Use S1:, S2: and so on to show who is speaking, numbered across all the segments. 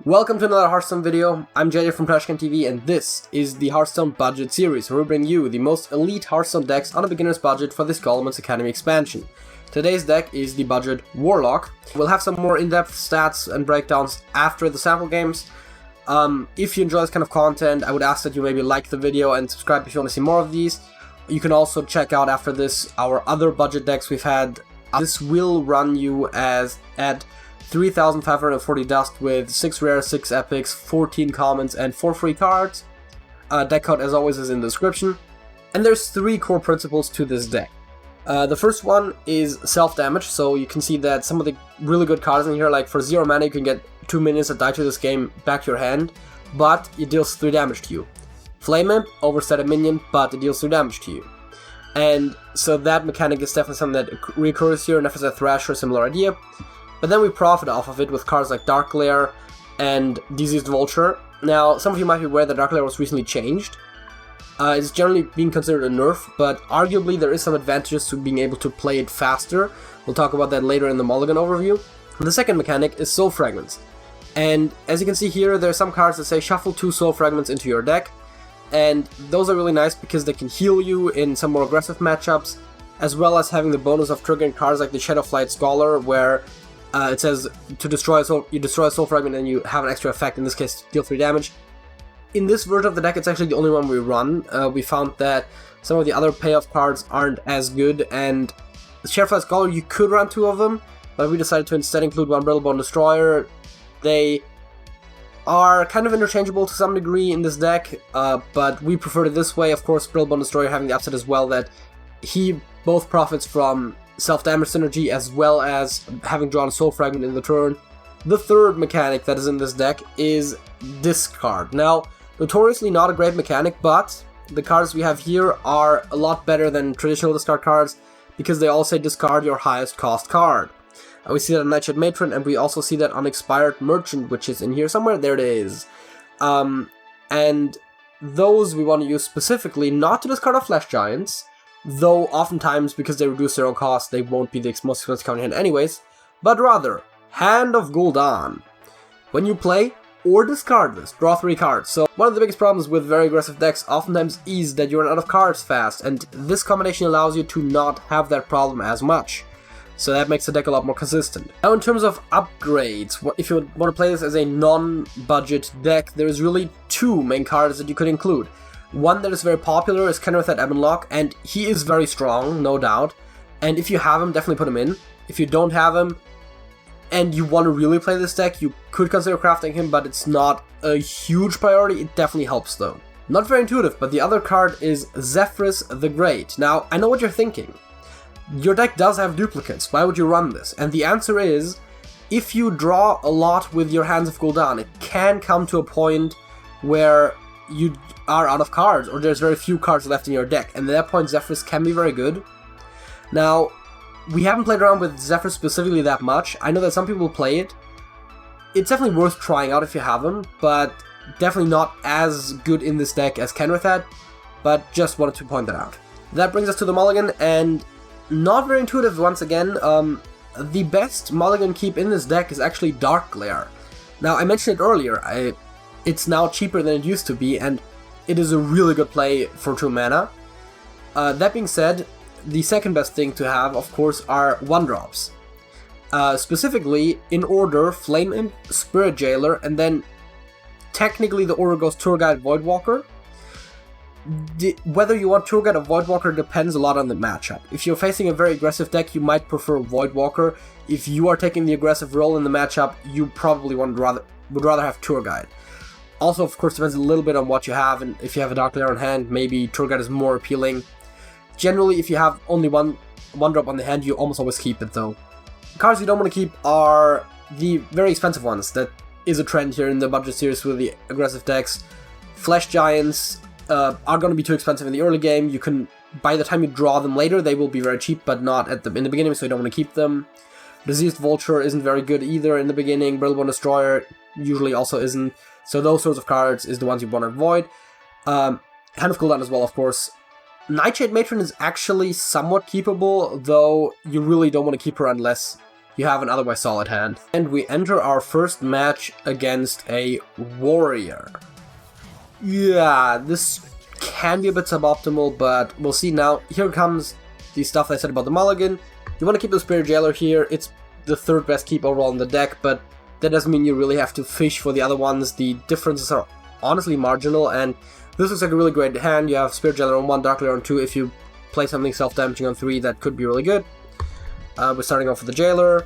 S1: Welcome to another Hearthstone video. I'm JJ from TrashcanTV and this is the Hearthstone budget series where we bring you the most elite Hearthstone decks on a beginner's budget for the Scholomance Academy expansion. Today's deck is the budget Warlock. We'll have some more in-depth stats and breakdowns after the sample games. If you enjoy this kind of content, I would ask that you maybe like the video and subscribe if you want to see more of these. You can also check out after this our other budget decks we've had. This will run you at 3,540 dust with 6 rares, 6 epics, 14 commons, and 4 free cards. Deck code, as always, is in the description. And there's 3 core principles to this deck. The first one is self-damage, so you can see that some of the really good cards in here, like for 0 mana you can get 2 minions that die to this game back to your hand, but it deals 3 damage to you. Flame Imp, overset a minion, but it deals 3 damage to you. And so that mechanic is definitely something that recurs here, and if it's a Thrasher, similar idea. But then we profit off of it with cards like Dark Lair and Diseased Vulture. Now, some of you might be aware that Dark Lair was recently changed. It's generally being considered a nerf, but arguably there is some advantages to being able to play it faster. We'll talk about that later in the Mulligan overview. The second mechanic is Soul Fragments. And as you can see here, there are some cards that say shuffle 2 Soul Fragments into your deck. And those are really nice because they can heal you in some more aggressive matchups, as well as having the bonus of triggering cards like the Shadowflight Scholar, where it says to destroy you destroy a soul fragment and you have an extra effect, in this case deal 3 damage. In this version of the deck, it's actually the only one we run. We found that some of the other payoff cards aren't as good, and the Shadowflight Scholar, you could run 2 of them, but we decided to instead include one Brittlebone Destroyer. They are kind of interchangeable to some degree in this deck, but we preferred it this way. Of course, Brittlebone Destroyer having the upside as well that he both profits from self-damage synergy as well as having drawn a soul fragment in the turn. The third mechanic that is in this deck is discard. Now, notoriously not a great mechanic, but the cards we have here are a lot better than traditional discard cards because they all say discard your highest cost card. We see that on Nightshade Matron, and we also see that on Expired Merchant, which is in here somewhere. There it is. And those we want to use specifically not to discard our Flesh Giants, though oftentimes, because they reduce their own cost, they won't be the most expensive card in hand anyways, but rather, Hand of Gul'dan. When you play or discard this, draw 3 cards. So one of the biggest problems with very aggressive decks oftentimes is that you run out of cards fast, and this combination allows you to not have that problem as much. So that makes the deck a lot more consistent. Now in terms of upgrades, if you want to play this as a non-budget deck, there's really 2 main cards that you could include. One that is very popular is Kenrith at Ebonlock, and he is very strong, no doubt. And if you have him, definitely put him in. If you don't have him, and you want to really play this deck, you could consider crafting him, but it's not a huge priority. It definitely helps though. Not very intuitive, but the other card is Zephrys the Great. Now, I know what you're thinking. Your deck does have duplicates, why would you run this? And the answer is, if you draw a lot with your Hands of Gul'dan, it can come to a point where you are out of cards, or there's very few cards left in your deck, and at that point Zephrys can be very good. Now, we haven't played around with Zephrys specifically that much. I know that some people play it. It's definitely worth trying out if you have him, but definitely not as good in this deck as Kenrith had, but just wanted to point that out. That brings us to the Mulligan, and not very intuitive once again. The best Mulligan keep in this deck is actually Dark Lair. Now, I mentioned it earlier, it's now cheaper than it used to be, and it is a really good play for 2 mana. That being said, the second best thing to have, of course, are 1-drops. Specifically, in order, Flame Imp, Spirit Jailer, and then technically the order goes Tour Guide, Voidwalker. Whether you want Tour Guide or Voidwalker depends a lot on the matchup. If you're facing a very aggressive deck, you might prefer Voidwalker. If you are taking the aggressive role in the matchup, you probably would rather have Tour Guide. Also, of course, depends a little bit on what you have, and if you have a Dark Lair on hand, maybe Tour Guide is more appealing. Generally, if you have only one drop on the hand, you almost always keep it, though. The cards you don't want to keep are the very expensive ones. That is a trend here in the budget series with the aggressive decks. Flesh Giants are going to be too expensive in the early game. You can, by the time you draw them later, they will be very cheap, but not in the beginning, so you don't want to keep them. Diseased Vulture isn't very good either in the beginning. Brittlebone Destroyer usually also isn't. So those sorts of cards is the ones you want to avoid. Hand of Gul'dan as well, of course. Nightshade Matron is actually somewhat keepable, though you really don't want to keep her unless you have an otherwise solid hand. And we enter our first match against a warrior. Yeah, this can be a bit suboptimal, but we'll see now. Here comes the stuff I said about the Mulligan. You want to keep the Spirit Jailer here. It's the third best keep overall in the deck, but that doesn't mean you really have to fish for the other ones. The differences are honestly marginal, and this looks like a really great hand. You have Spirit Jailer on 1, Dark Lair on 2. If you play something self-damaging on 3, that could be really good. We're starting off with the Jailer.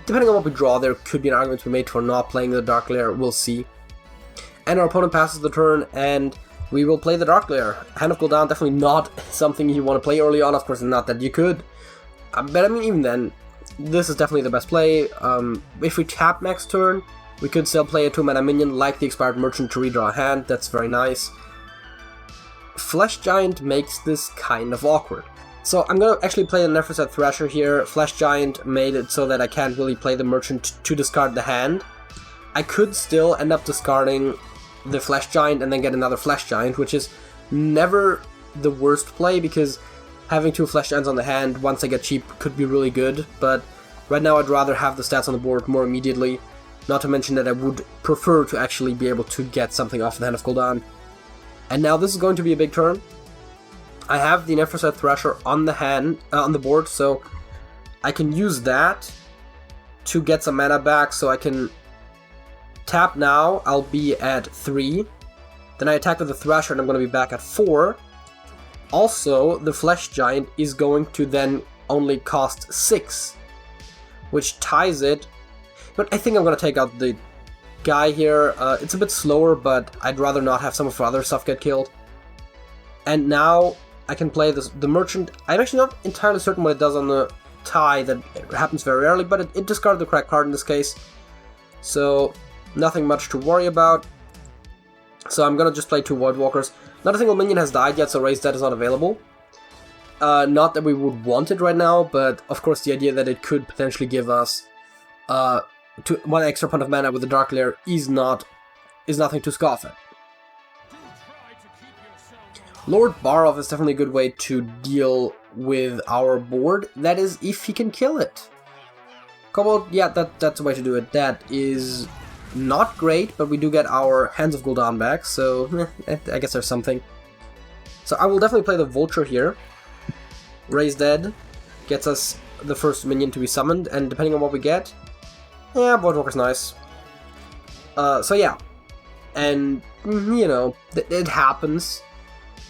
S1: Depending on what we draw, there could be an argument to be made for not playing the Dark Lair. We'll see. And our opponent passes the turn, and we will play the Dark Lair. Hand of Gul'dan, definitely not something you want to play early on. Of course, not that you could. But I mean, even then, this is definitely the best play. If we tap next turn, we could still play a 2-mana minion like the Expired Merchant to redraw a hand. That's very nice. Flesh Giant makes this kind of awkward. So I'm going to actually play a Nephroset Thrasher here. Flesh Giant made it so that I can't really play the Merchant to discard the hand. I could still end up discarding the Flesh Giant and then get another Flesh Giant, which is never the worst play, because having 2 Flesh Giants on the hand once they get cheap could be really good, but right now I'd rather have the stats on the board more immediately, not to mention that I would prefer to actually be able to get something off the Hand of Gul'dan. And now this is going to be a big turn. I have the Nephroset Thrasher on the board, so I can use that to get some mana back, so I can tap now. I'll be at 3. Then I attack with the Thrasher and I'm going to be back at 4. Also, the Flesh Giant is going to then only cost 6, which ties it. But I think I'm going to take out the guy here. It's a bit slower, but I'd rather not have some of our other stuff get killed. And now I can play the Merchant. I'm actually not entirely certain what it does on the tie. That happens very rarely, but it discarded the correct card in this case. So nothing much to worry about. So I'm going to just play 2 Voidwalkers. Not a single minion has died yet, so Raise Dead is not available. Not that we would want it right now, but of course the idea that it could potentially give us 1 extra point of mana with the Dark Lair is nothing to scoff at. Lord Barov is definitely a good way to deal with our board. That is, if he can kill it. Cobalt, yeah, that's a way to do it. That is not great, but we do get our Hands of Gul'dan back, so I guess there's something. So I will definitely play the Vulture here. Raise Dead gets us the first minion to be summoned, and depending on what we get, yeah, Voidwalker's nice. So yeah, and you know, it happens.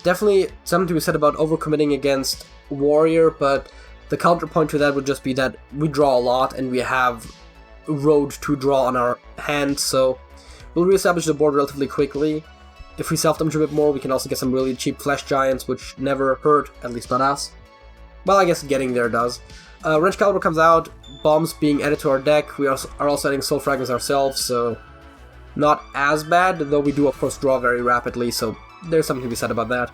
S1: Definitely something to be said about overcommitting against Warrior, but the counterpoint to that would just be that we draw a lot and we have road to draw on our hand, so we'll reestablish the board relatively quickly. If we self-damage a bit more, we can also get some really cheap Flesh Giants, which never hurt, at least not us. Well, I guess getting there does. Wrench Caliber comes out, bombs being added to our deck. We are also adding Soul Fragments ourselves, so not as bad, though we do of course draw very rapidly, so there's something to be said about that.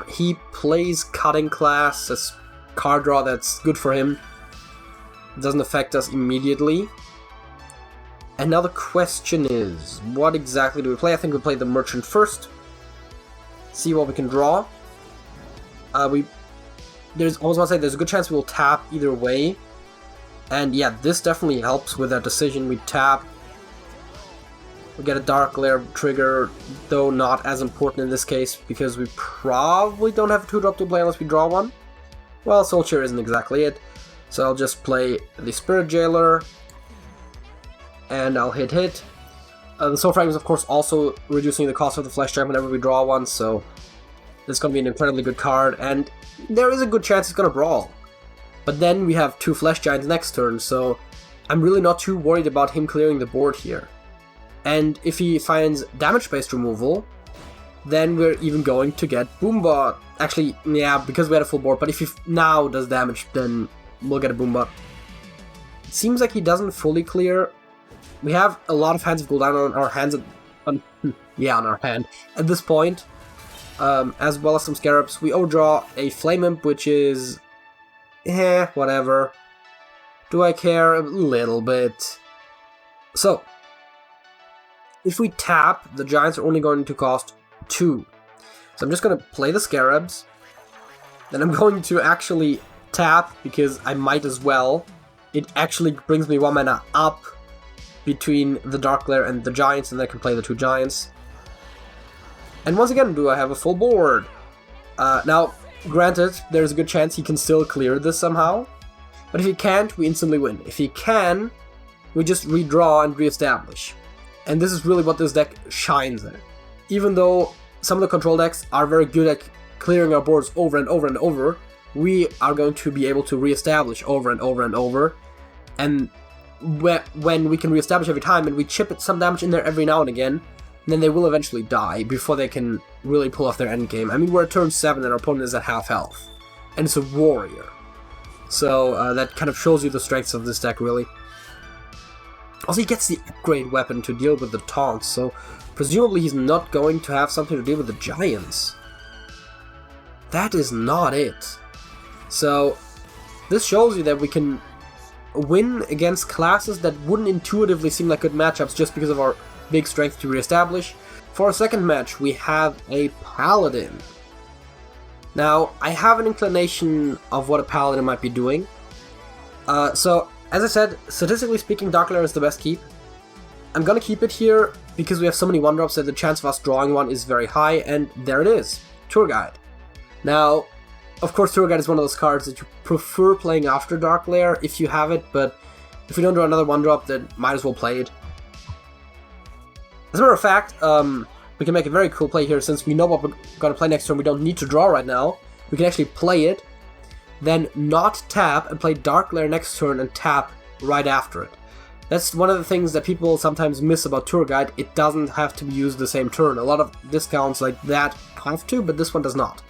S1: He plays Cutting Class as card draw. That's good for him. It doesn't affect us immediately. And now the question is, what exactly do we play? I think we play the Merchant first. See what we can draw. There's a good chance we will tap either way. And yeah, this definitely helps with that decision. We tap. We get a Dark Lair trigger, though not as important in this case, because we probably don't have a 2-drop to play unless we draw one. Well, Soul Cheer isn't exactly it. So I'll just play the Spirit Jailer, and I'll hit. The Soul Fragment is of course also reducing the cost of the Flesh Giant whenever we draw one, so this is going to be an incredibly good card, and there is a good chance it's going to brawl. But then we have 2 Flesh Giants next turn, so I'm really not too worried about him clearing the board here. And if he finds damage-based removal, then we're even going to get Boombot. Actually, yeah, because we had a full board, but if he now does damage, then we'll get a Boombot. It seems like he doesn't fully clear. We have a lot of Hands of Gul'dan on our hands, on our hand at this point, as well as some Scarabs. We overdraw a Flame Imp, which is, whatever. Do I care? A little bit. So, if we tap, the Giants are only going to cost 2. So I'm just going to play the Scarabs. Then I'm going to actually tap, because I might as well. It actually brings me 1 mana up between the Dark Lair and the Giants, and I can play the 2 Giants. And once again, do I have a full board? Now, granted, there's a good chance he can still clear this somehow, but if he can't, we instantly win. If he can, we just redraw and reestablish. And this is really what this deck shines at. Even though some of the control decks are very good at clearing our boards over and over and over, we are going to be able to reestablish over and over and over. And when we can reestablish every time and we chip some damage in there every now and again, then they will eventually die before they can really pull off their endgame. I mean, we're at turn 7 and our opponent is at half health. And it's a warrior. So that kind of shows you the strengths of this deck, really. Also, he gets the upgrade weapon to deal with the taunts, so presumably he's not going to have something to deal with the Giants. That is not it. So, this shows you that we can win against classes that wouldn't intuitively seem like good matchups just because of our big strength to reestablish. For our second match, we have a Paladin. Now, I have an inclination of what a Paladin might be doing. So, as I said, statistically speaking, Dark Lair is the best keep. I'm gonna keep it here because we have so many 1-drops that the chance of us drawing one is very high, and there it is, Tour Guide. Now, of course, Tour Guide is one of those cards that you prefer playing after Dark Lair if you have it, but if we don't do another 1-drop, then might as well play it. As a matter of fact, we can make a very cool play here. Since we know what we're gonna play next turn, we don't need to draw right now. We can actually play it, then not tap and play Dark Lair next turn and tap right after it. That's one of the things that people sometimes miss about Tour Guide. It doesn't have to be used the same turn. A lot of discounts like that have to, but this one does not.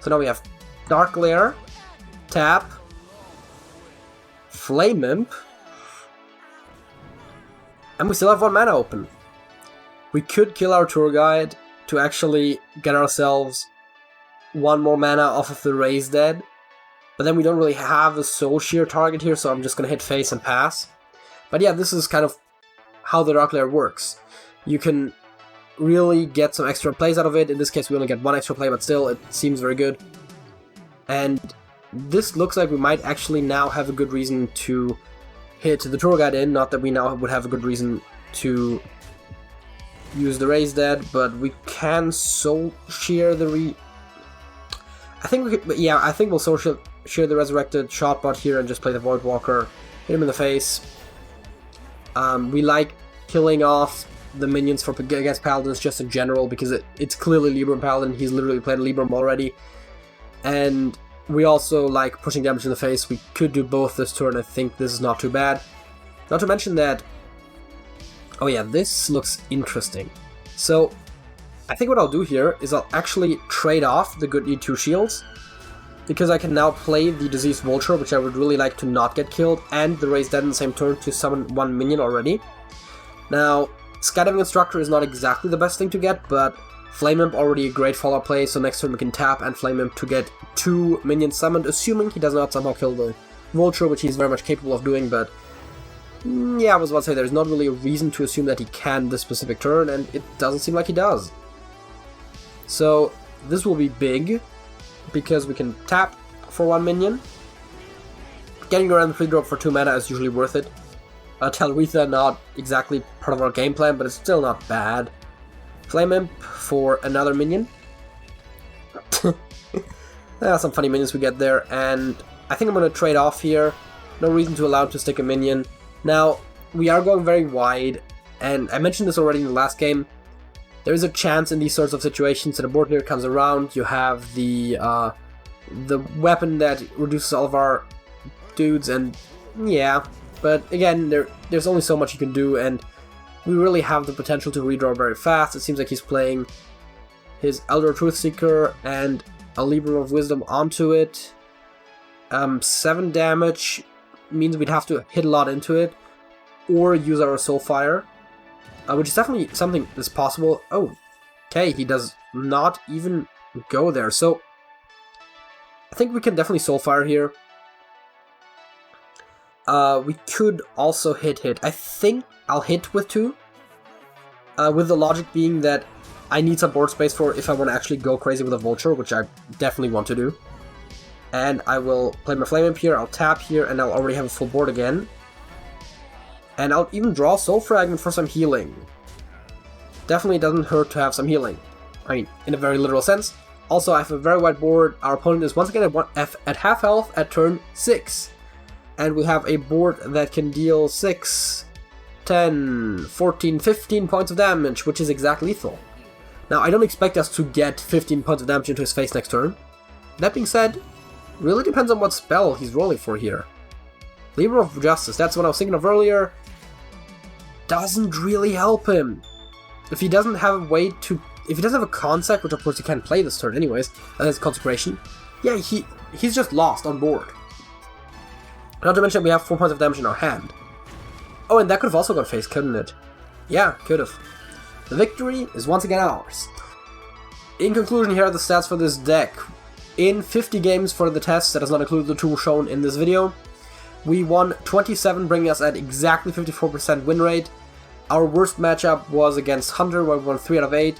S1: So now we have Dark Lair, tap, Flame Imp, and we still have 1 mana open. We could kill our Tour Guide to actually get ourselves 1 more mana off of the Raise Dead, but then we don't really have a Soul Shear target here, so I'm just gonna hit face and pass. But yeah, this is kind of how the Dark Lair works. You can really get some extra plays out of it. In this case, we only get 1 extra play, but still, it seems very good. And this looks like we might actually now have a good reason to hit the Tour Guide in. Not that we now would have a good reason to use the Raise Dead, but we can Soul Shear the I think we could, yeah, I think we'll Soul Shear the Resurrected Shotbot here and just play the Void Walker, hit him in the face. We like killing off the minions for against Paladins just in general, because it's clearly Libram Paladin. He's literally played a Libram already. And we also like pushing damage in the face. We could do both this turn. I think this is not too bad. Not to mention that, oh yeah, this looks interesting. So, I think what I'll do here is I'll actually trade off the good E2 shields, because I can now play the Diseased Vulture, which I would really like to not get killed, and the Raise Dead in the same turn to summon 1 minion already. Now, Skydiving Instructor is not exactly the best thing to get, but Flame Imp already a great follow-up play, so next turn we can tap and Flame Imp to get 2 minions summoned, assuming he does not somehow kill the Vulture, which he's very much capable of doing, but yeah, I was about to say there's not really a reason to assume that he can this specific turn, and it doesn't seem like he does. So this will be big, because we can tap for 1 minion. Getting around the free drop for 2 mana is usually worth it. Telretha, not exactly part of our game plan, but it's still not bad. Flame Imp for another minion. Some funny minions we get there, and I think I'm going to trade off here. No reason to allow him to stick a minion. Now, we are going very wide, and I mentioned this already in the last game. There is a chance in these sorts of situations that a board clear comes around. You have the weapon that reduces all of our dudes, and yeah. But again, there's only so much you can do, and we really have the potential to redraw very fast. It seems like he's playing his Elder Truthseeker and a Libram of Wisdom onto it. 7 damage means we'd have to hit a lot into it, or use our Soulfire. Which is definitely something that's possible. Oh, okay, he does not even go there. So, I think we can definitely Soulfire here. We could also hit. I think I'll hit with 2. With the logic being that I need some board space for if I want to actually go crazy with a Vulture, which I definitely want to do. And I will play my Flame Imp here, I'll tap here, and I'll already have a full board again. And I'll even draw Soul Fragment for some healing. Definitely doesn't hurt to have some healing. I mean, in a very literal sense. Also, I have a very wide board. Our opponent is once again at half health at turn 6. And we have a board that can deal 6, 10, 14, 15 points of damage, which is exactly lethal. Now, I don't expect us to get 15 points of damage into his face next turn. That being said, really depends on what spell he's rolling for here. Libra of Justice, that's what I was thinking of earlier. Doesn't really help him. If he doesn't have a way to... If he doesn't have a concept, which of course he can't play this turn anyways, and that's Consecration, yeah, he's just lost on board. Not to mention we have 4 points of damage in our hand. Oh, and that could have also got face, couldn't it? Yeah, could have. The victory is once again ours. In conclusion, here are the stats for this deck. In 50 games for the test, that does not include the 2 shown in this video, we won 27, bringing us at exactly 54% win rate. Our worst matchup was against Hunter, where we won 3 out of 8,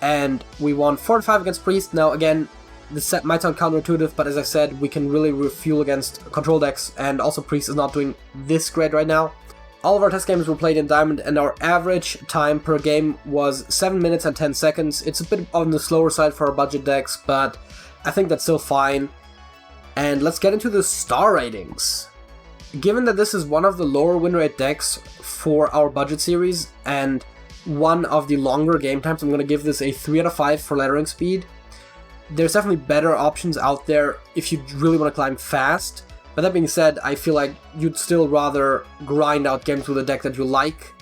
S1: and we won 4 out of 5 against Priest. Now again, this set might sound counterintuitive, but as I said, we can really refuel against control decks, and also Priest is not doing this great right now. All of our test games were played in Diamond, and our average time per game was 7 minutes and 10 seconds. It's a bit on the slower side for our budget decks, but I think that's still fine. And let's get into the star ratings. Given that this is one of the lower win rate decks for our budget series, and one of the longer game times, I'm going to give this a 3 out of 5 for lettering speed. There's definitely better options out there if you really want to climb fast. But that being said, I feel like you'd still rather grind out games with a deck that you like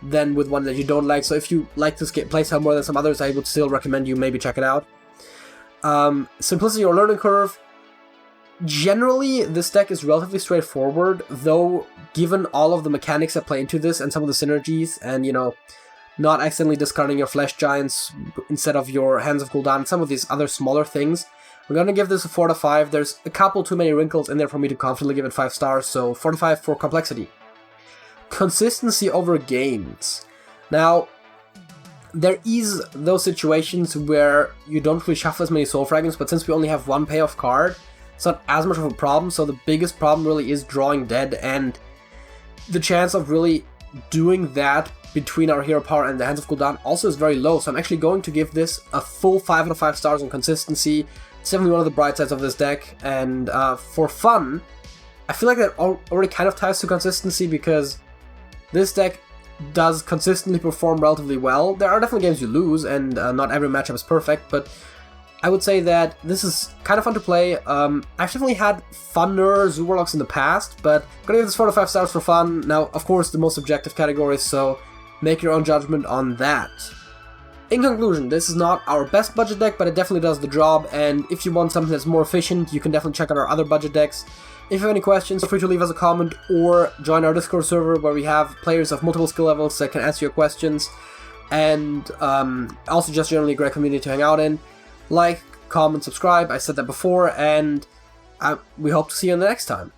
S1: than with one that you don't like. So if you like this playstyle more than some others, I would still recommend you maybe check it out. Simplicity or learning curve. Generally, this deck is relatively straightforward, though given all of the mechanics that play into this and some of the synergies, and you know, not accidentally discarding your Flesh Giants instead of your Hands of Gul'dan, some of these other smaller things, we're gonna give this a 4 out of 5. There's a couple too many wrinkles in there for me to confidently give it 5 stars, so 4 out of 5 for complexity. Consistency over games. Now, there is those situations where you don't really shuffle as many Soul Fragments, but since we only have one payoff card, it's not as much of a problem. So the biggest problem really is drawing dead, and the chance of really doing that between our Hero Power and the Hands of Gul'dan also is very low. So I'm actually going to give this a full 5 out of 5 stars on consistency. It's definitely one of the bright sides of this deck, and for fun, I feel like that already kind of ties to consistency, because this deck does consistently perform relatively well. There are definitely games you lose, and not every matchup is perfect, but I would say that this is kind of fun to play. I've definitely had funner Zoo Warlocks in the past, but I'm gonna give this 4 out of 5 stars for fun. Now, of course, the most subjective category, so make your own judgment on that. In conclusion, this is not our best budget deck, but it definitely does the job, and if you want something that's more efficient, you can definitely check out our other budget decks. If you have any questions, feel free to leave us a comment or join our Discord server where we have players of multiple skill levels that can answer your questions, and also just generally a great community to hang out in. Like, comment, subscribe, I said that before, and we hope to see you in the next time.